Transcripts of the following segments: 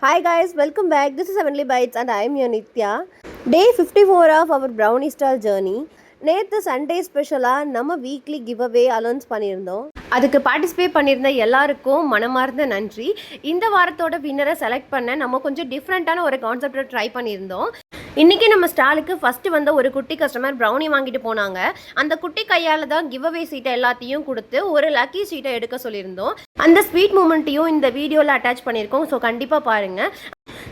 Hi guys, welcome back. This is Heavenly Bites and I am your Nitya. Day 54 of our Brownie Style journey. நேற்று Sunday ஸ்பெஷலாக நம்ம weekly give away allowance பண்ணியிருந்தோம். அதுக்கு participate பண்ணியிருந்த எல்லாருக்கும் மனமார்ந்த நன்றி. இந்த வாரத்தோட வின்னரை செலக்ட் பண்ண நம்ம கொஞ்சம் டிஃப்ரெண்ட்டான ஒரு கான்செப்டை ட்ரை பண்ணியிருந்தோம். இன்றைக்கி நம்ம ஸ்டாலுக்கு ஃபஸ்ட்டு வந்த ஒரு குட்டி கஸ்டமர் ப்ரௌனி வாங்கிட்டு போனாங்க. அந்த குட்டி கையால் தான் கிவ் அவே சீட்டை எல்லாத்தையும் கொடுத்து ஒரு லக்கி சீட்டை எடுக்க சொல்லியிருந்தோம். அந்த ஸ்வீட் மூமெண்ட்டையும் இந்த வீடியோவில் அட்டாச் பண்ணியிருக்கோம். ஸோ கண்டிப்பாக பாருங்கள்.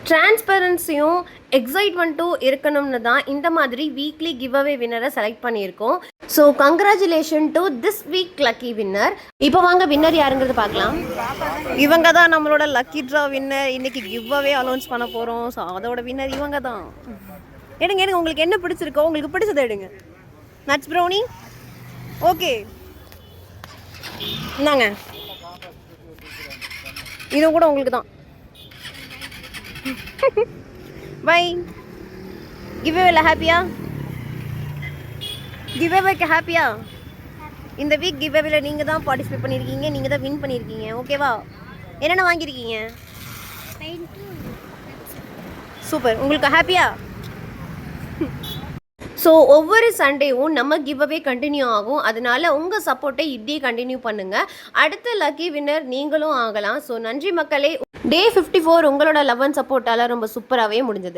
டிரான்ஸ்பரன்சியும் எக்ஸைட்மெண்ட்டும் இருக்கணும்னு தான் இந்த மாதிரி வீக்லி கிவ் அவே வின்னரை செலக்ட் பண்ணியிருக்கோம். So congratulation to this week lucky winner. இப்போ வாங்க வின்னர் யாருங்கிறது பார்க்கலாம். இவங்க தான் நம்மளோட லக்கி ட்ரா வின்னர். இன்னைக்கு கிவ் அவே அலௌன்ஸ் பண்ண போகிறோம். ஸோ அதோட வின்னர் இவங்க தான். எடுங்க எடுங்க, உங்களுக்கு என்ன பிடிச்சிருக்கோ உங்களுக்கு பிடிச்சதை எடுங்க. நட்ஸ் ப்ரௌனி ஓகே, இந்தாங்க, இது கூட உங்களுக்கு தான். பை. கிவ்அவேல ஹாப்பியா? கிவ்அவேக்கு ஹாப்பியா? இந்த வீக் கிவ்அவேல நீங்கள் தான் பார்ட்டிசிபேட் பண்ணியிருக்கீங்க, நீங்கள் தான் வின் பண்ணியிருக்கீங்க. ஓகேவா? என்னென்ன வாங்கியிருக்கீங்க? சூப்பர். உங்களுக்கு ஹாப்பியா? ஸோ ஒவ்வொரு சண்டேவும் நம்ம கிவ் அவே கண்டினியூ ஆகும். அதனால உங்கள் சப்போர்ட்டை இப்படியே கண்டினியூ பண்ணுங்கள். அடுத்த லக்கி வின்னர் நீங்களும் ஆகலாம். ஸோ நன்றி மக்களே. டே 54 உங்களோட லவ் அண்ட் சப்போர்ட்டால் ரொம்ப சூப்பராகவே முடிஞ்சது.